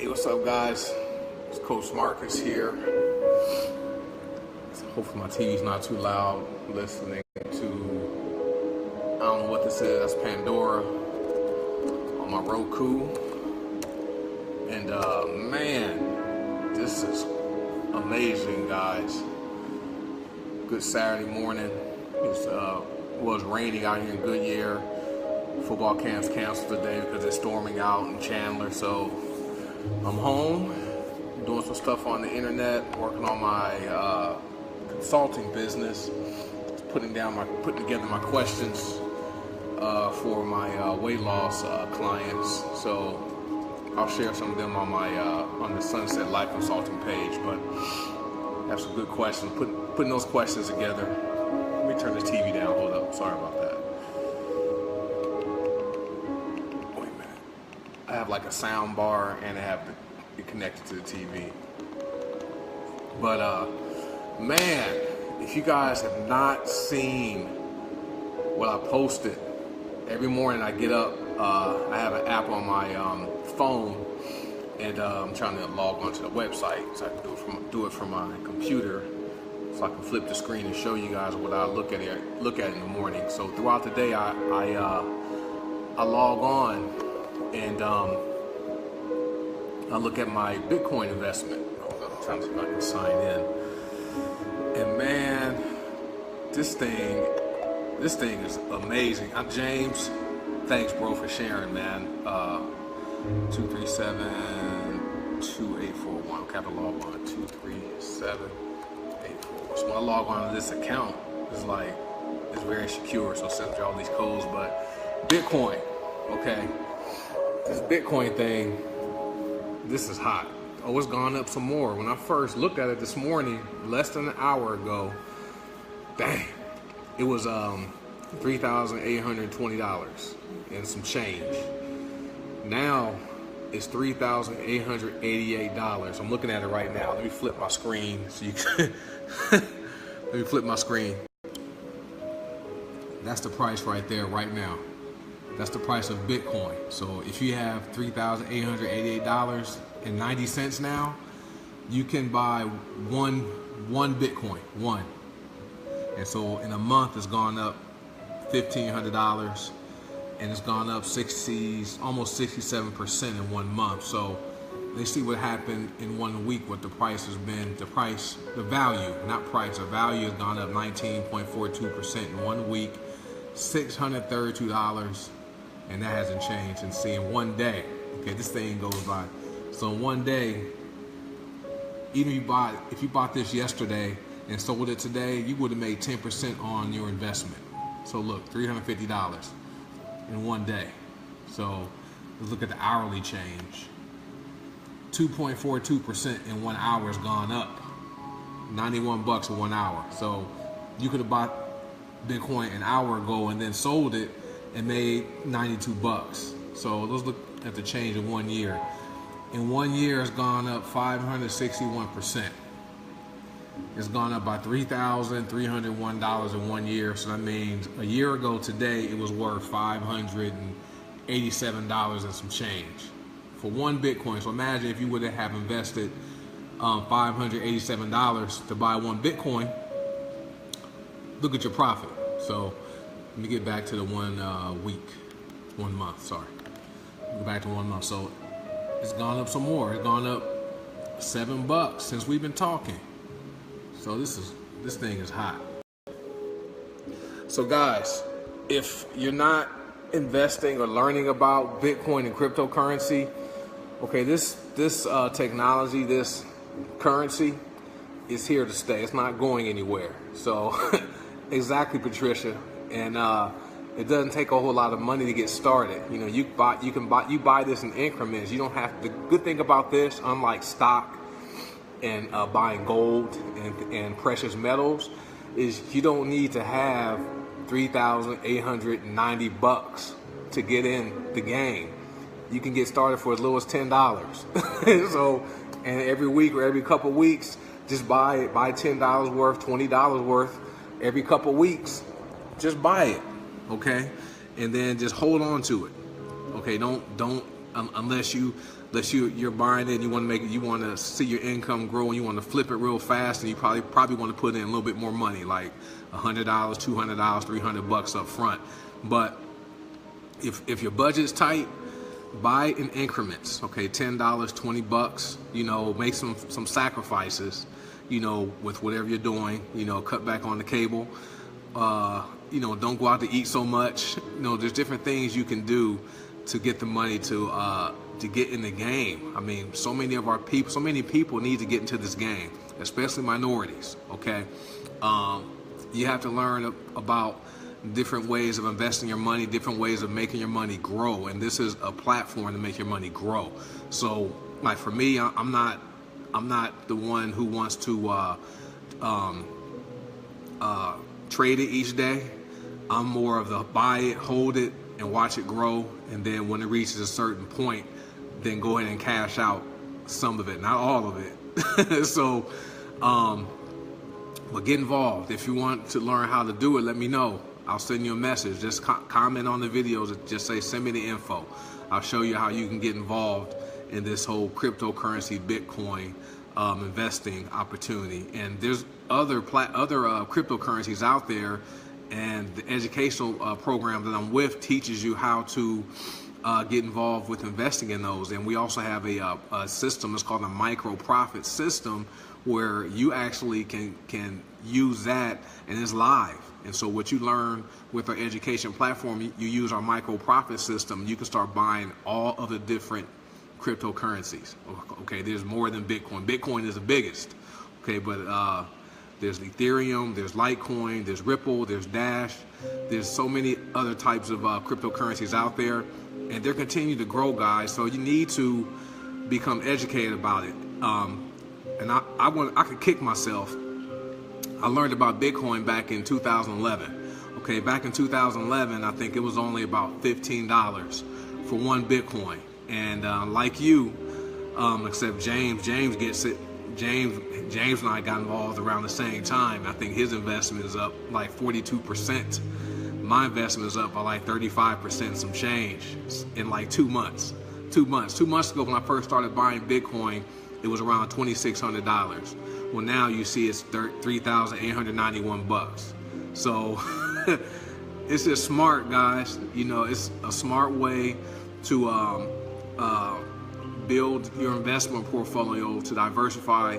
Hey, what's up, guys? It's Coach Marcus here. Hopefully my TV's not too loud. Listening to, I don't know what this is. That's Pandora on my Roku. And man, this is amazing, guys. Good Saturday morning. It was raining out here in Goodyear. Football camp's canceled today because it's storming out in Chandler. So I'm home, doing some stuff on the internet, working on my consulting business, putting together my questions for my weight loss clients. So I'll share some of them on my on the Sunset Life Consulting page. But I have some good questions. Putting those questions together. Let me turn the TV down. Hold up. Sorry about that. Wait a minute. I have like a sound bar and I have it connected to the TV. But man, if you guys have not seen what I posted, every morning I get up, I have an app on my phone, and I'm trying to log onto the website so I can do it from my computer, so I can flip the screen and show you guys what I look at in the morning. So throughout the day, I log on and I look at my Bitcoin investment. I'm trying to see if I can sign in. And man, this thing is amazing. I'm James. Thanks, bro, for sharing, man. 237-2841. Capital log on 237-841. So when I log on to this account, it's very secure. So it sends me all these codes. But Bitcoin, okay, this Bitcoin thing, this is hot. Oh, it's gone up some more. When I first looked at it this morning, less than an hour ago, dang, it was $3,820 and some change. Now it's $3,888. I'm looking at it right now. Let me flip my screen so you can let me flip my screen. That's the price right there right now. That's the price of Bitcoin. So if you have $3,888.90 now, you can buy one Bitcoin, one. And so in a month, it's gone up $1,500, and it's gone up almost 67% in 1 month. So let's see what happened in 1 week, what the price has been. The value has gone up 19.42% in 1 week, $632, and that hasn't changed. And see, in 1 day, okay, this thing goes by. So in 1 day, even if you bought this yesterday and sold it today, you would have made 10% on your investment. So look, $350 in 1 day. So let's look at the hourly change. 2.42% in 1 hour has gone up. $91 in 1 hour. So you could have bought Bitcoin an hour ago and then sold it and made $92. So let's look at the change in 1 year. In 1 year, it's gone up 561%. It's gone up by $3,301 in 1 year. So that means a year ago today, it was worth $587 and some change for one Bitcoin. So imagine if you would have invested $587 to buy one Bitcoin. Look at your profit. So let me get back to the 1 month. Sorry, go back to 1 month. So it's gone up some more. It's gone up $7 since we've been talking. So this thing is hot. So guys, if you're not investing or learning about Bitcoin and cryptocurrency, okay, this technology, this currency is here to stay. It's not going anywhere. So exactly, Patricia. And it doesn't take a whole lot of money to get started. You know, you buy this in increments. You don't have the good thing about this, unlike stock and buying gold and precious metals, is you don't need to have $3,890 to get in the game. You can get started for as low as $10. So, and every week or every couple weeks, just buy $10 worth, $20 worth every couple weeks. Just buy it, okay? And then just hold on to it. Okay, don't unless you're buying it and you want to see your income grow and you want to flip it real fast, and you probably want to put in a little bit more money, like $100, $200, $300 up front. But if your budget's tight, buy in increments, okay? $10, $20, you know, make some sacrifices, you know, with whatever you're doing, you know, cut back on the cable, you know, don't go out to eat so much. You know, there's different things you can do to get the money to get in the game. I mean, so many people need to get into this game, especially minorities, okay? You have to learn about different ways of investing your money, different ways of making your money grow, and this is a platform to make your money grow. So, like for me, I'm not the one who wants to trade it each day. I'm more of the buy it, hold it, and watch it grow, and then when it reaches a certain point, then go ahead and cash out some of it, not all of it. So, but get involved. If you want to learn how to do it, let me know. I'll send you a message. Just comment on the videos. Just say, send me the info. I'll show you how you can get involved in this whole cryptocurrency, Bitcoin investing opportunity. And there's other cryptocurrencies out there, and the educational program that I'm with teaches you how to get involved with investing in those. And we also have a system. It's called a micro profit system, where you actually can use that, and it's live. And so what you learn with our education platform, you use our micro profit system, you can start buying all of the different cryptocurrencies. Okay, there's more than Bitcoin. Bitcoin is the biggest. Okay, but there's Ethereum, there's Litecoin, there's Ripple, there's Dash. There's so many other types of cryptocurrencies out there, and they're continuing to grow, guys. So you need to become educated about it. And I could kick myself. I learned about Bitcoin back in 2011. Okay, back in 2011, I think it was only about $15 for one Bitcoin. And like you, except James gets it. James and I got involved around the same time. I think his investment is up like 42%. My investment is up by like 35%, some change, in like 2 months. 2 months. 2 months ago, when I first started buying Bitcoin, it was around $2,600. Well, now you see it's $3,891. So it's just smart, guys. You know, it's a smart way to build your investment portfolio, to diversify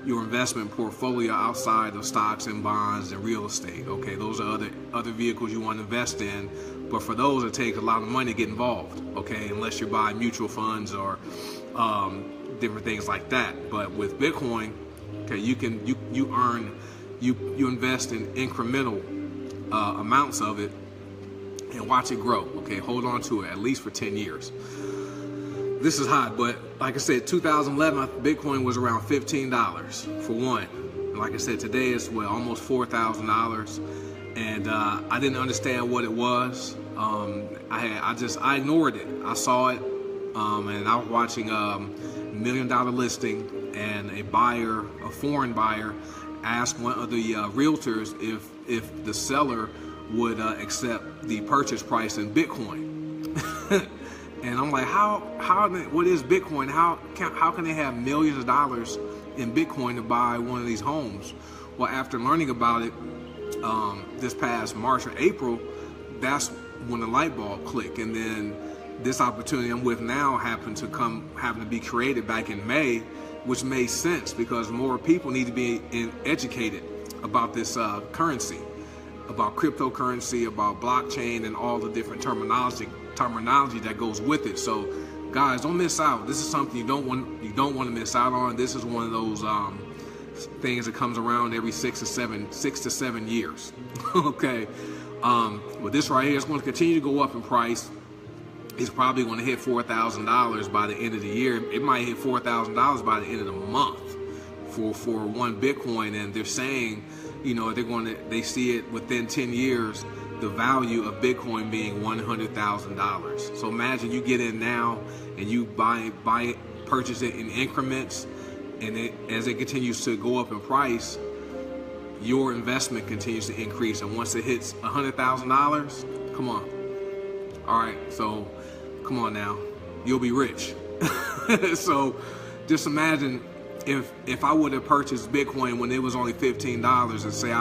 your investment portfolio outside of stocks and bonds and real estate. Okay, those are other vehicles you want to invest in, but for those it takes a lot of money to get involved. Okay, unless you're buying mutual funds or different things like that. But with Bitcoin, okay, you invest in incremental amounts of it and watch it grow. Okay, hold on to it at least for 10 years. This is hot, but like I said, 2011, Bitcoin was around $15 for one. And like I said, today it's almost $4,000. And I didn't understand what it was. I ignored it. I saw it, and I was watching $1 million listing, and a foreign buyer, asked one of the realtors if the seller would accept the purchase price in Bitcoin. And I'm like, what is Bitcoin? How can they have millions of dollars in Bitcoin to buy one of these homes? Well, after learning about it this past March or April, that's when the light bulb clicked. And then this opportunity I'm with now happened to be created back in May, which made sense because more people need to be educated about this currency, about cryptocurrency, about blockchain, and all the different terminology that goes with it. So, guys, don't miss out. This is something you don't want to miss out on. This is one of those things that comes around every 6 to 7 years. Okay, but this right here is going to continue to go up in price. It's probably going to hit $4,000 by the end of the year. It might hit $4,000 by the end of the month for one Bitcoin. And they're saying, you know, they see it within 10 years, the value of Bitcoin being $100,000. So imagine you get in now and you purchase it in increments, and as it continues to go up in price, your investment continues to increase. And once it hits $100,000, come on. All right, so come on now. you'll be rich. So just imagine if I would have purchased Bitcoin when it was only $15 and say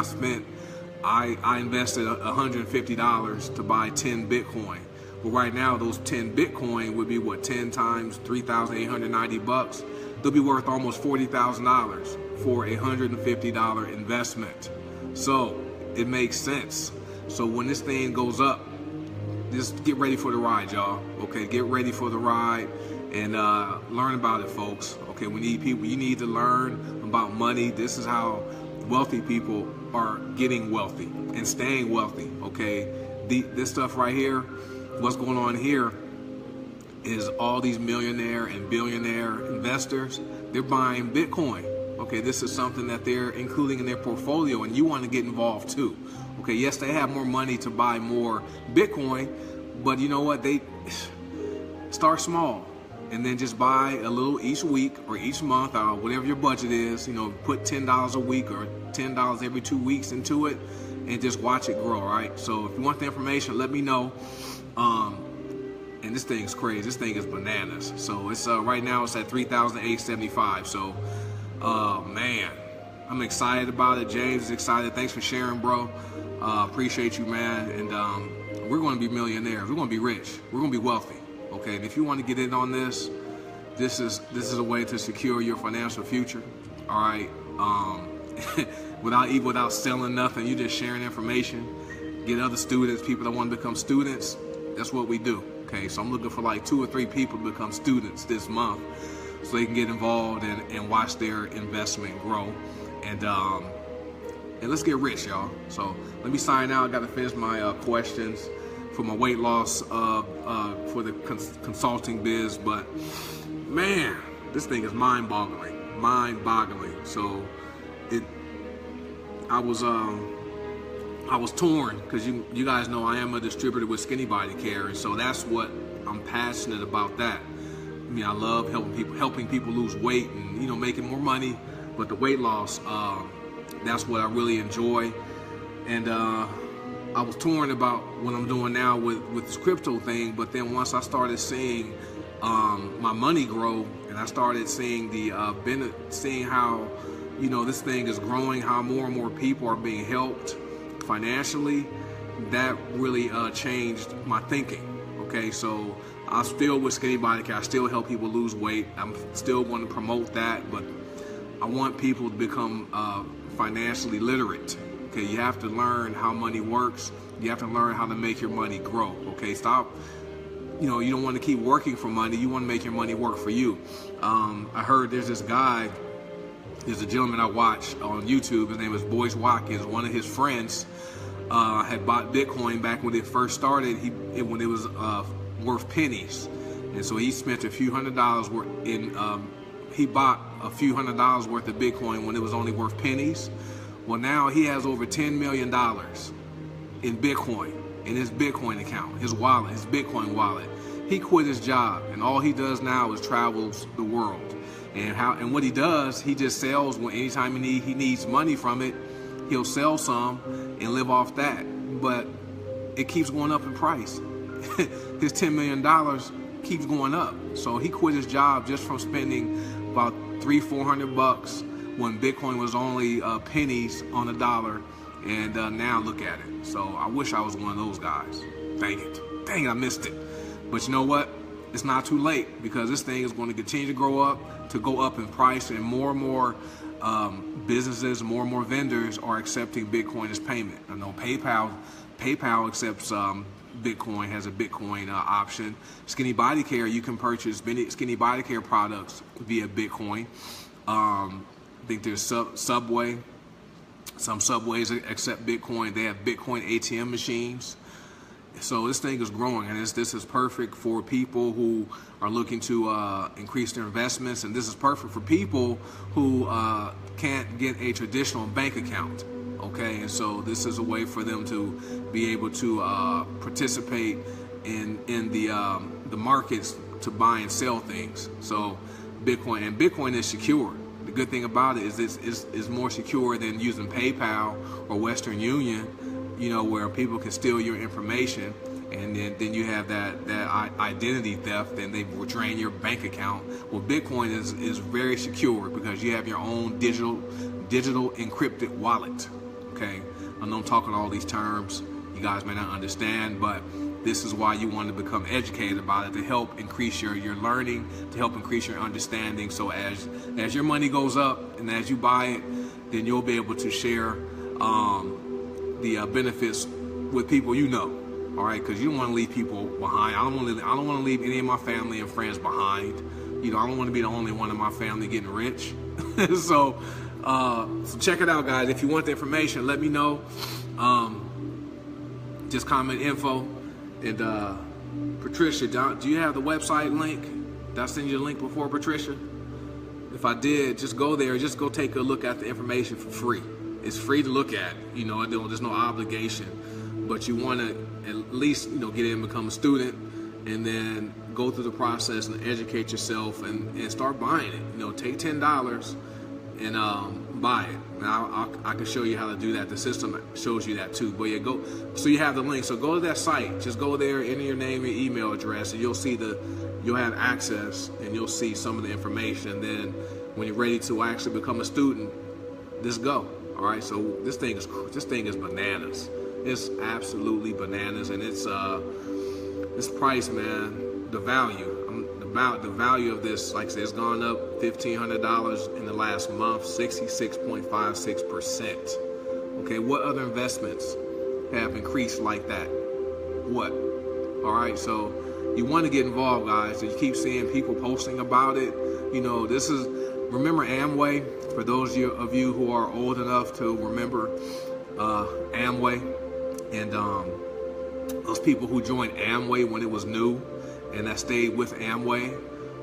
I invested $150 to buy 10 Bitcoin. Well, right now those 10 Bitcoin would be what, 10 times $3,890? They'll be worth almost $40,000 for a $150 investment. So it makes sense. So when this thing goes up, just get ready for the ride, y'all. Okay, get ready for the ride and learn about it, folks. Okay, we need people. You need to learn about money. This is how wealthy people are getting wealthy and staying wealthy. Okay, this stuff right here, what's going on here is all these millionaire and billionaire investors, they're buying Bitcoin. Okay, this is something that they're including in their portfolio, and you want to get involved too. Okay, yes, they have more money to buy more Bitcoin, but you know what? They start small and then just buy a little each week or each month, or whatever your budget is. You know, put $10 a week or $10 every 2 weeks into it and just watch it grow, right? So if you want the information, let me know. And this thing's crazy. This thing is bananas. So it's right now it's at 3,875. So man, I'm excited about it. James is excited. Thanks for sharing, bro. Appreciate you, man. And we're going to be millionaires. We're going to be rich. We're going to be wealthy. Okay. And if you want to get in on this, this is a way to secure your financial future. All right. Without selling nothing, you're just sharing information. Get other students, people that want to become students. That's what we do. Okay. So I'm looking for like 2 or 3 people to become students this month, so they can get involved and watch their investment grow. And let's get rich, y'all. So let me sign out. I got to finish my questions for my weight loss for the consulting biz. But man, this thing is mind-boggling. So I was torn because you guys know I am a distributor with Skinny Body Care, and so that's what I'm passionate about. That. I mean, I love helping people lose weight and, you know, making more money. But the weight loss, that's what I really enjoy. And I was torn about what I'm doing now with this crypto thing. But then once I started seeing my money grow, and I started seeing seeing how, you know, this thing is growing, how more and more people are being helped financially, that really changed my thinking. Okay, so I'm still with Skinny Body Care. I still help people lose weight. I'm still going to promote that, but I want people to become financially literate. Okay, you have to learn how money works. You have to learn how to make your money grow. Okay, stop. You know, you don't want to keep working for money. You want to make your money work for you. I heard there's this guy, there's a gentleman I watch on YouTube. His name is Boyce Watkins. One of his friends had bought Bitcoin back when it first started. When it was worth pennies, and so he spent a few $100s worth in. He bought a few $100s worth of Bitcoin when it was only worth pennies. Well, now he has over $10 million in Bitcoin in his Bitcoin account, his wallet, his Bitcoin wallet. He quit his job, and all he does now is travels the world. And what he does, he just sells anytime he needs money from it. He'll sell some and live off that, but it keeps going up in price. His $10 million keeps going up. So he quit his job just from spending about $300-400 when Bitcoin was only pennies on a dollar, and now look at it. So I wish I was one of those guys. Dang it, I missed it. But you know what? It's not too late, because this thing is going to continue to go up in price, and more businesses, more and more vendors are accepting Bitcoin as payment. I know PayPal accepts Bitcoin, has a Bitcoin option. Skinny Body Care, you can purchase Skinny Body Care products via Bitcoin. I think there's Subway. Some Subways accept Bitcoin. They have Bitcoin ATM machines. So this thing is growing, and this is perfect for people who are looking to increase their investments, and this is perfect for people who can't get a traditional bank account. Okay, and so this is a way for them to be able to participate in the markets to buy and sell things. So Bitcoin is secure. The good thing about it is it's more secure than using PayPal or Western Union, you know, where people can steal your information and then you have that identity theft, and they will drain your bank account. Well, Bitcoin is very secure because you have your own digital encrypted wallet. Okay, I know I'm talking all these terms you guys may not understand, but this is why you want to become educated about it, to help increase your learning, to help increase your understanding. So as your money goes up and as you buy it, then you'll be able to share the benefits with people you know. All right, because you don't want to leave people behind. I don't want to leave any of my family and friends behind. You know, I don't want to be the only one in my family getting rich. So check it out, guys. If you want the information, let me know. Just comment info. And Patricia, do you have the website link? Did I send you the link before, Patricia? If I did, just go there. Just go take a look at the information for free. It's free to look at. You know, there's no obligation. But you want to at least, you know, get in and become a student, and then go through the process and educate yourself and start buying it. You know, take $10 and buy it. Now I can show you how to do that. The system shows you that too. But yeah, go. So you have the link. So go to that site. Just go there, enter your name, your email address, and you'll see you'll have access, and you'll see some of the information. And then when you're ready to actually become a student, just go. All right. So this thing is bananas. It's absolutely bananas, and it's price, man. The value. The value of this, like I said, it's gone up $1,500 in the last month, 66.56%. Okay, what other investments have increased like that? What? All right, so you want to get involved, guys. So you keep seeing people posting about it. You know, remember Amway? For those of you who are old enough to remember Amway, and those people who joined Amway when it was new, and that stayed with Amway,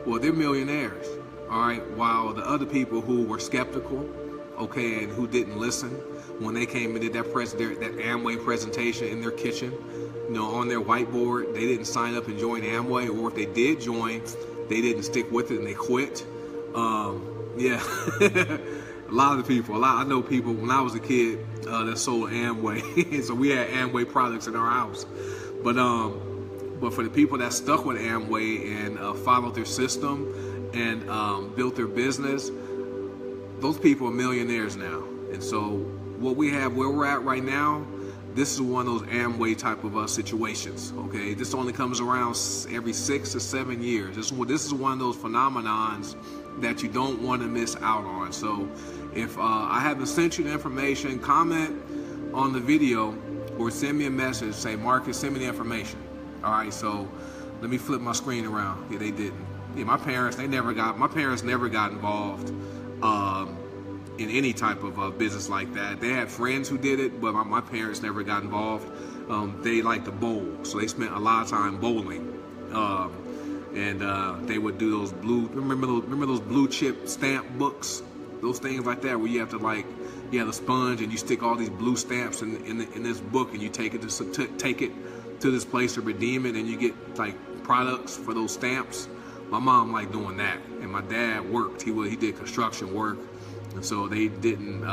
well, they're millionaires, all right? While the other people who were skeptical, okay, and who didn't listen, when they came and did that Amway presentation in their kitchen, you know, on their whiteboard, they didn't sign up and join Amway, or if they did join, they didn't stick with it and they quit. Yeah, a lot of the people, I know people when I was a kid that sold Amway, so we had Amway products in our house, but for the people that stuck with Amway and followed their system and built their business, those people are millionaires now. And so what we have, where we're at right now, this is one of those Amway type of situations. Okay, this only comes around every 6 to 7 years. This is one of those phenomenons that you don't want to miss out on. So if I haven't sent you the information, comment on the video or send me a message, say, Marcus, send me the information. All right, so let me flip my screen around. Yeah, they didn't. Yeah, my parents never got involved in any type of business like that. They had friends who did it, but my parents never got involved. They like to bowl, so they spent a lot of time bowling. And they would do those remember those blue chip stamp books, those things like that, where you have to you have a sponge and you stick all these blue stamps in this book, and you take it to this place to redeem it, and you get like products for those stamps. My mom liked doing that, and my dad worked. He did construction work, and so they didn't.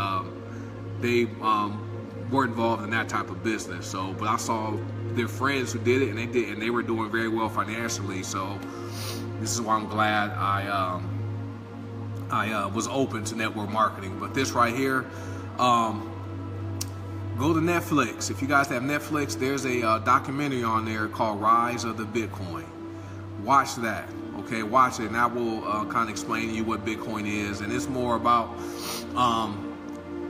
They weren't involved in that type of business. So, but I saw their friends who did it, and they were doing very well financially. So, this is why I'm glad I was open to network marketing. But this right here. Go to Netflix. If you guys have Netflix, there's a documentary on there called Rise of the Bitcoin. Watch that, okay? Watch it, and I will kind of explain to you what Bitcoin is. And it's more about,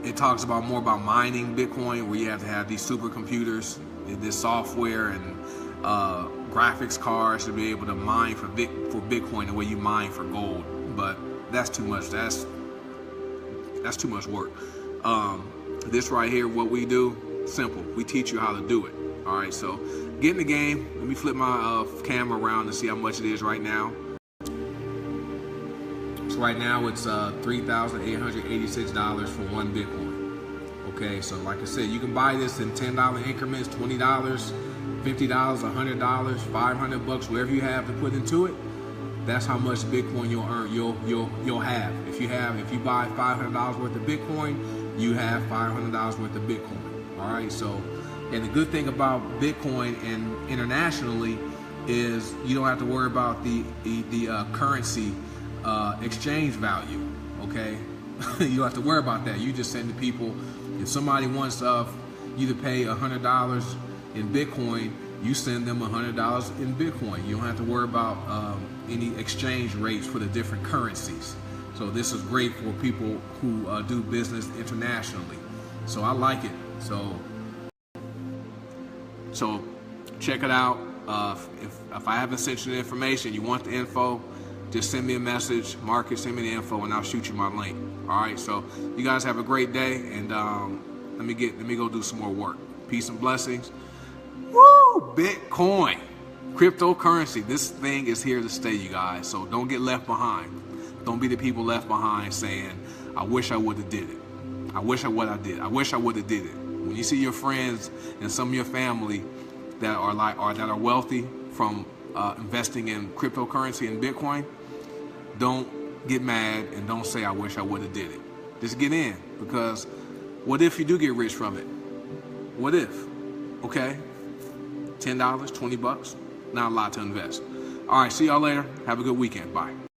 it talks about more about mining Bitcoin, where you have to have these supercomputers, this software, and graphics cards to be able to mine for Bitcoin the way you mine for gold. But that's too much. That's too much work. This right here, what we do, simple. We teach you how to do it. All right, so get in the game. Let me flip my camera around to see how much it is right now. So right now it's $3,886 for one Bitcoin. Okay, so like I said, you can buy this in $10 increments, $20, $50, $100, $500, whatever you have to put into it. That's how much Bitcoin you'll earn. You'll have. If you buy $500 worth of Bitcoin, you have $500 worth of Bitcoin. All right, so And the good thing about Bitcoin and internationally is you don't have to worry about the currency exchange value. Okay, you don't have to worry about that. You just send the people. If somebody wants you to pay $100 in Bitcoin, you send them $100 in Bitcoin. You don't have to worry about any exchange rates for the different currencies. So this is great for people who do business internationally. So I like it. So check it out. If I haven't sent you the information, you want the info, just send me a message, Marcus, send me the info, and I'll shoot you my link. All right. So you guys have a great day, and let me go do some more work. Peace and blessings. Woo! Bitcoin, cryptocurrency. This thing is here to stay, you guys. So don't get left behind. Don't be the people left behind saying, "I wish I would have did it. I wish I would have did. I wish I would have did it." When you see your friends and some of your family that are wealthy from investing in cryptocurrency and Bitcoin, don't get mad and don't say, "I wish I would have did it." Just get in, because what if you do get rich from it? What if? Okay, $10, $20, not a lot to invest. All right, see y'all later. Have a good weekend. Bye.